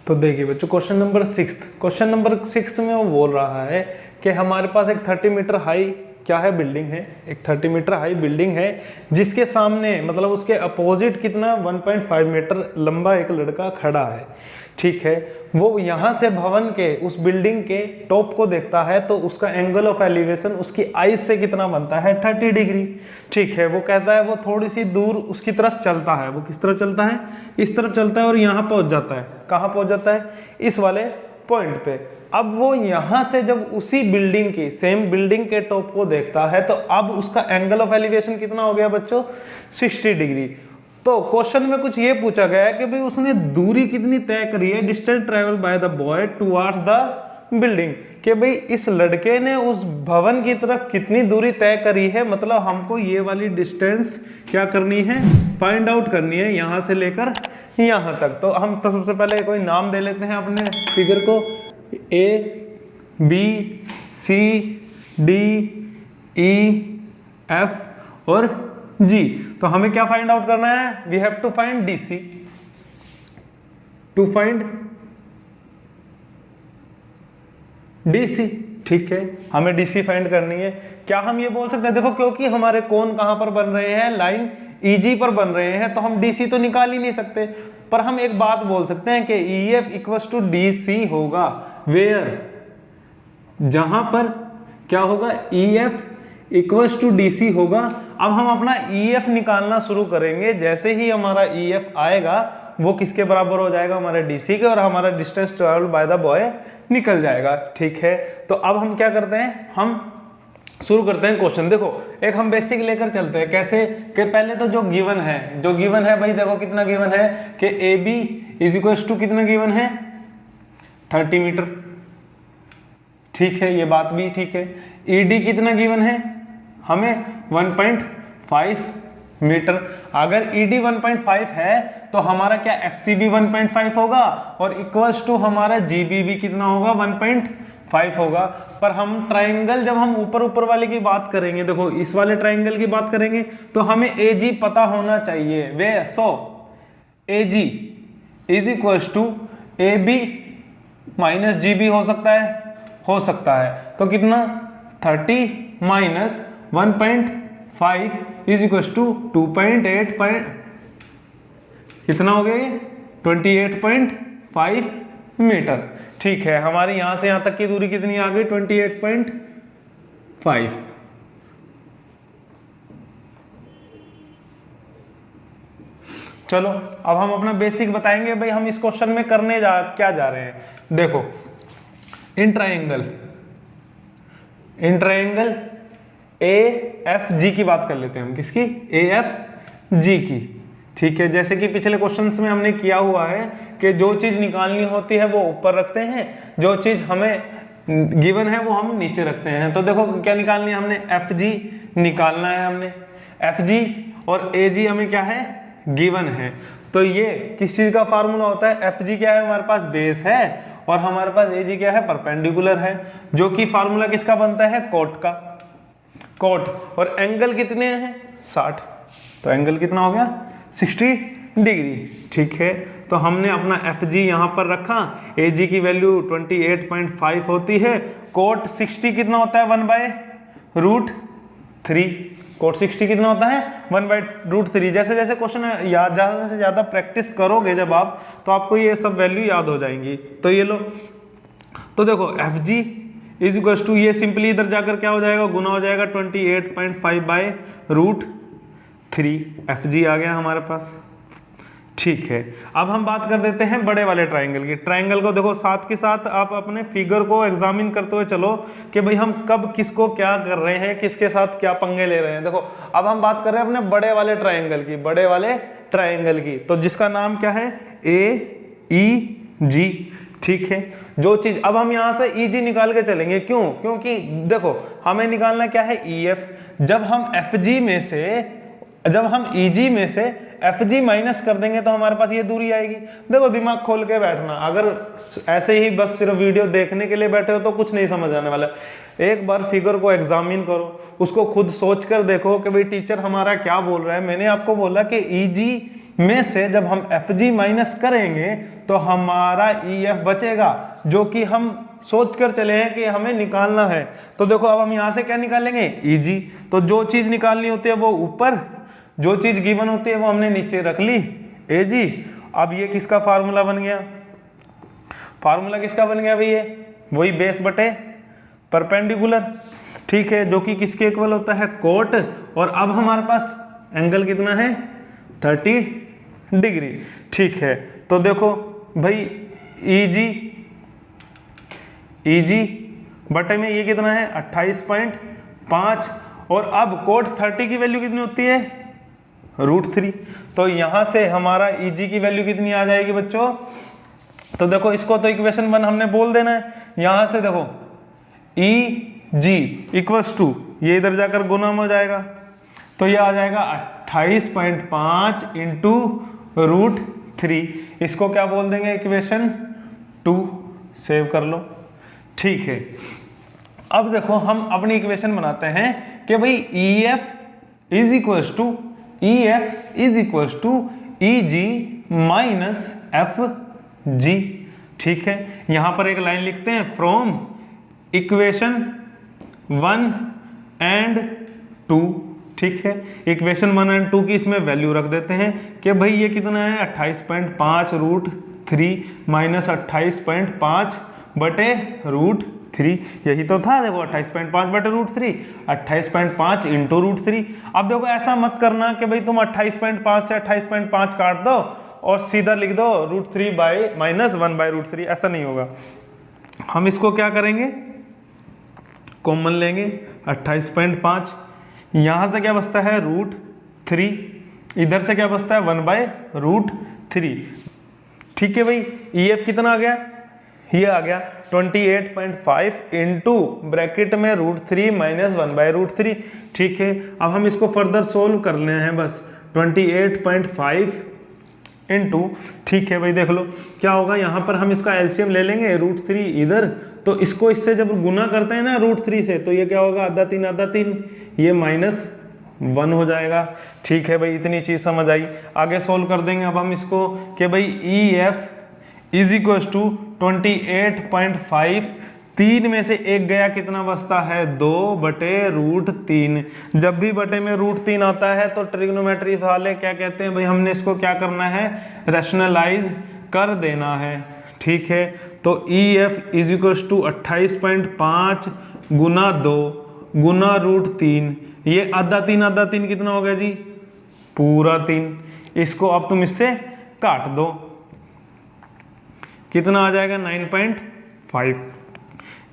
तो देखिए बच्चों क्वेश्चन नंबर 6 में वो बोल रहा है कि हमारे पास एक 30 मीटर हाई क्या है बिल्डिंग है, एक 30 मीटर हाई बिल्डिंग है जिसके सामने मतलब उसके अपोजिट कितना 1.5 मीटर लंबा एक लड़का खड़ा है। ठीक है, वो यहाँ से भवन के उस बिल्डिंग के टॉप को देखता है तो उसका एंगल ऑफ एलिवेशन उसकी आइज से कितना बनता है 30 डिग्री। ठीक है, वो कहता है वो थोड़ी सी दूर उसकी तरफ चलता है, वो किस तरफ चलता है, इस तरफ चलता है और यहाँ पहुंच जाता है। कहाँ पहुंच जाता है, इस वाले पॉइंट पे। अब वो यहाँ से जब उसी बिल्डिंग की सेम बिल्डिंग के टॉप को देखता है तो अब उसका एंगल ऑफ एलिवेशन कितना हो गया बच्चों 60 डिग्री। तो क्वेश्चन में कुछ ये पूछा गया है कि भाई उसने दूरी कितनी तय करी है, distance travel by the boy towards the building, कि भाई इस लड़के ने उस भवन की तरफ कितनी दूरी तय करी है। मतलब हमको ये वाली डिस्टेंस क्या करनी है, फाइंड आउट करनी है यहाँ से लेकर यहाँ तक। तो हम तो सबसे पहले कोई नाम दे लेते हैं अपने फिगर को, A B C D E F और जी। तो हमें क्या फाइंड आउट करना है, we have to find DC, to find DC. ठीक है, हमें डीसी फाइंड करनी है। क्या हम ये बोल सकते हैं, देखो क्योंकि हमारे कोण कहां पर बन रहे हैं, लाइन ईजी पर बन रहे हैं, तो हम डीसी तो निकाल ही नहीं सकते। पर हम एक बात बोल सकते हैं कि ईएफ इक्वल्स टू डीसी होगा, वेयर, जहां पर क्या होगा, ईएफ इक्वल्स टू डीसी होगा। अब हम अपना ईएफ निकालना शुरू करेंगे, जैसे ही हमारा ईएफ आएगा वो किसके बराबर हो जाएगा, हमारे डीसी के, और हमारा distance travelled by the boy निकल जाएगा। ठीक है, तो अब हम क्या करते हैं, हम शुरू करते हैं क्वेश्चन। देखो एक हम बेसिक लेकर चलते हैं, कैसे कि पहले तो जो गिवन है भाई, देखो कितना गिवन है कि A B is equals to कितना गिवन है 30 मीटर। ठीक है, ये बात भी ठीक है। ईडी कितना गिवन है हमें 1.5 मीटर। अगर ईडी 1.5 है तो हमारा क्या एफसीबी 1.5 होगा और इक्वल्स टू हमारा जीबी भी कितना होगा 1.5 होगा। पर हम ट्राइंगल जब हम ऊपर वाले की बात करेंगे, देखो इस वाले ट्राइंगल की बात करेंगे तो हमें एजी पता होना चाहिए। वे so AG is equals to A B minus G B हो सकता है। तो कितना 30 माइनस 1.5 इज इक्वल्स टू 2.8 कितना हो गया 28.5 मीटर। ठीक है, हमारी यहां से यहां तक की दूरी कितनी आ गई 28.5। चलो अब हम अपना बेसिक बताएंगे भाई, हम इस क्वेश्चन में करने क्या जा रहे हैं। देखो in triangle A F G की बात कर लेते हैं हम, किसकी, ए एफ जी की। ठीक है, जैसे कि पिछले क्वेश्चंस में हमने किया हुआ है कि जो चीज निकालनी होती है वो ऊपर रखते हैं, जो चीज हमें गिवन है वो हम नीचे रखते हैं। तो देखो क्या निकालनी है, हमने एफ जी निकालना है, हमने एफ जी और ए जी हमें क्या है गिवन है। तो ये किस चीज का फार्मूला होता है, एफ जी क्या है हमारे पास बेस है और हमारे पास ए जी क्या है परपेंडिकुलर है, जो कि फार्मूला किसका बनता है कोट का, कोट। और एंगल कितने हैं 60, तो एंगल कितना हो गया 60 डिग्री। ठीक है, तो हमने अपना एफ जी यहाँ पर रखा, ए जी की वैल्यू 28.5 होती है, कोट 60 कितना होता है 1/√3, कोट 60 कितना होता है 1/√3। जैसे जैसे क्वेश्चन याद ज़्यादा से ज़्यादा प्रैक्टिस करोगे जब आप, तो आपको ये सब वैल्यू याद हो जाएंगी। तो ये लो, तो देखो F G is equals to, ये सिंपली इधर जाकर क्या हो जाएगा गुना हो जाएगा 28.5/√3, एफ जी आ गया हमारे पास। ठीक है, अब हम बात कर देते हैं बड़े वाले ट्राइंगल की। ट्राइंगल को देखो साथ के साथ आप अपने फिगर को एग्जामिन करते हुए चलो कि भाई हम कब किसको क्या कर रहे हैं, किसके साथ क्या पंगे ले रहे हैं। देखो अब हम बात कर रहे हैं अपने बड़े वाले ट्राइंगल की, बड़े वाले ट्राइंगल की, तो जिसका नाम क्या है ए ई जी। ठीक है, जो चीज अब हम यहां से ई जी निकाल के चलेंगे, क्यों, क्योंकि देखो हमें निकालना क्या है ई एफ। जब हम एफ जी में से एफ जी माइनस कर देंगे तो हमारे पास ये दूरी आएगी। देखो दिमाग खोल के बैठना, अगर ऐसे ही बस सिर्फ वीडियो देखने के लिए बैठे हो तो कुछ नहीं समझ आने वाला। एक बार फिगर को एग्जामिन करो, उसको खुद सोच कर देखो कि भाई टीचर हमारा क्या बोल रहा है। मैंने आपको बोला कि ई जी में से जब हम एफ जी माइनस करेंगे तो हमारा ई एफ बचेगा, जो कि हम सोच कर चले हैं कि हमें निकालना है। तो देखो अब हम यहाँ से क्या निकालेंगे, ई जी। तो जो चीज निकालनी होती है वो ऊपर, जो चीज गिवन होती है वो हमने नीचे रख ली, ए जी। अब ये किसका फार्मूला बन गया, फार्मूला किसका बन गया भाई, ये वही बेस बटे परपेंडिकुलर, ठीक है, जो कि किसके इक्वल होता है, कोट। और अब हमारे पास एंगल कितना है, 30 डिग्री, ठीक है। तो देखो भाई ई जी बटे में ये कितना है 28.5, और अब कोट 30 की वैल्यू कितनी होती है, √3। तो यहां से हमारा ई जी की वैल्यू कितनी आ जाएगी बच्चों, तो देखो इसको तो इक्वेशन 1 हमने बोल देना है। यहां से देखो ई जी इक्वल्स टू, ये इधर जाकर गुना में हो जाएगा, तो ये आ जाएगा 28.5 इंटू √3। इसको क्या बोल देंगे, इक्वेशन 2, सेव कर लो, ठीक है। अब देखो हम अपनी इक्वेशन बनाते हैं कि भाई E F is equals to E G minus F G, ठीक है। यहां पर एक लाइन लिखते हैं, फ्रॉम इक्वेशन 1 एंड 2, ठीक है। इक्वेशन 1 एंड 2 की इसमें वैल्यू रख देते हैं कि भाई ये कितना है 28.5 √3 माइनस 28.5 बटे √3, यही तो था। देखो 28.5 बटे √3, 28.5 इंटू √3। अब देखो ऐसा मत करना कि भाई तुम 28.5 से 28.5 काट दो और सीधा लिख दो √3 बाई माइनस 1 बाई √3, ऐसा नहीं होगा। हम इसको क्या करेंगे, कॉमन लेंगे, 28.5, यहां से क्या बचता है √3, इधर से क्या बचता है 1 बाई √3, ठीक है भाई। ई एफ कितना आ गया, ये आ गया 28.5 इंटू ब्रैकेट में √3 माइनस 1 बाई √3, ठीक है। अब हम इसको फर्दर सोल्व कर ले हैं, बस 28.5 इंटू, ठीक है भाई, देख लो क्या होगा। यहाँ पर हम इसका एलसीएम ले लेंगे, √3 इधर, तो इसको इससे जब गुना करते हैं ना √3 से, तो ये क्या होगा, आधा 3, ये -1 हो जाएगा, ठीक है भाई। इतनी चीज समझ आई, आगे सोल्व कर देंगे अब हम इसको कि भाई E F is equal to 28.5, 3 में से 1 गया, कितना बचता है 2 बटे √3। जब भी बटे में √3 आता है तो ट्रिग्नोमेट्री वाले क्या कहते हैं भाई, हमने इसको क्या करना है, रैशनलाइज कर देना है, ठीक है। तो E F is equal to 28.5 गुना 2 गुना √3, ये आधा 3 कितना हो गया जी, पूरा 3। इसको अब तुम इससे काट दो, कितना आ जाएगा 9.5।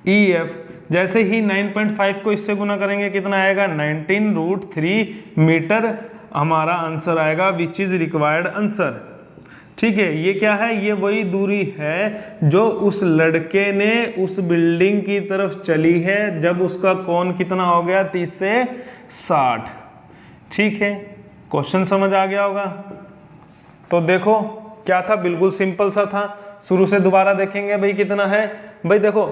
ई एफ जैसे ही 9.5 को इससे गुना करेंगे कितना आएगा 19√3 मीटर, हमारा आंसर आएगा विच इज रिक्वायर्ड आंसर, ठीक है। ये क्या है, ये वही दूरी है जो उस लड़के ने उस बिल्डिंग की तरफ चली है जब उसका कोण कितना हो गया 30 से 60, ठीक है। क्वेश्चन समझ आ गया होगा। तो देखो क्या था, बिल्कुल सिंपल सा था। शुरू से दोबारा देखेंगे भाई कितना है, भाई देखो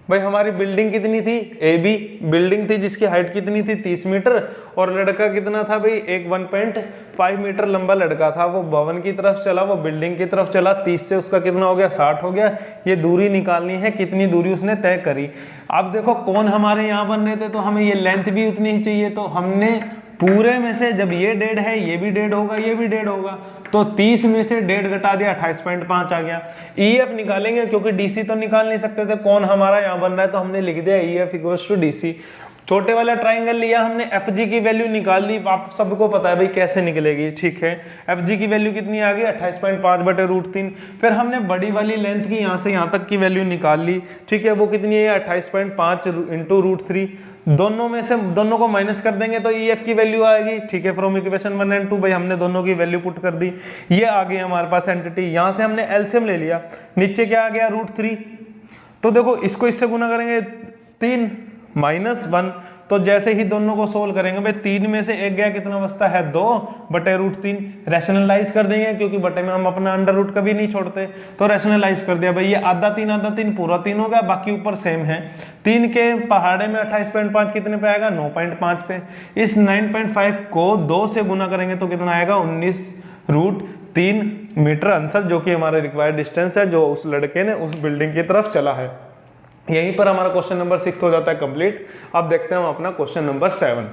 भाई हमारी बिल्डिंग कितनी थी, ए बी बिल्डिंग थी जिसकी हाइट कितनी थी 30 मीटर, और लड़का कितना था भाई, एक 1.5 मीटर लंबा लड़का था, वो भवन की तरफ चला, वो बिल्डिंग की तरफ चला, 30 से उसका कितना हो गया 60 हो गया। ये दूरी निकालनी है, कितनी दूरी उसने तय करी। अब देखो कौन हमारे यहाँ बन रहे थे, तो हमें ये लेंथ भी उतनी ही चाहिए, तो हमने पूरे में से जब ये डेढ़ है, ये भी डेढ़ होगा, ये भी डेढ़ होगा, तो 30 में से डेढ़ घटा दिया, 28.5 आ गया। ईएफ निकालेंगे क्योंकि डीसी तो निकाल नहीं सकते थे, कौन हमारा यहाँ बन रहा है, तो हमने लिख दिया ईएफ इक्वल्स टू डीसी। छोटे वाला ट्राइंगल लिया हमने, एफ जी की वैल्यू निकाल ली, आप सबको पता है भाई कैसे निकलेगी, ठीक है। एफ जी की वैल्यू कितनी आ गई 28.5 बटे √3। फिर हमने बड़ी वाली लेंथ की यहाँ से यहाँ तक की वैल्यू निकाल ली, ठीक है, वो कितनी है 28.5 इंटू √3। दोनों में से दोनों को माइनस कर देंगे तो ईएफ की वैल्यू आएगी, ठीक है। फ्रॉम इक्वेशन 1 एंड 2 भाई हमने दोनों की वैल्यू पुट कर दी, ये आ गई हमारे पास एंटिटी। यहाँ से हमने एलसीएम ले लिया, नीचे क्या आ गया √3, तो देखो इसको इससे गुना करेंगे 3, -1। तो जैसे ही दोनों को सोल्व करेंगे भाई 3 में से 1 गया, कितना बचता है 2 बटे √3। रैशनलाइज कर देंगे क्योंकि बटे में हम अपना अंडर रूट कभी नहीं छोड़ते, तो रैशनलाइज कर दिया भाई, ये आधा 3 पूरा 3 होगा, बाकी ऊपर सेम है। 3 के पहाड़े में 28.5 कितने पे आएगा 9.5 पे। इस 9.5 को 2 से गुना करेंगे तो कितना आएगा 19√3 मीटर आंसर, जो कि हमारे रिक्वायर्ड डिस्टेंस है जो उस लड़के ने उस बिल्डिंग की तरफ चला है। यहीं पर हमारा क्वेश्चन नंबर 6 हो जाता है कंप्लीट। अब देखते हैं हम अपना क्वेश्चन नंबर 7।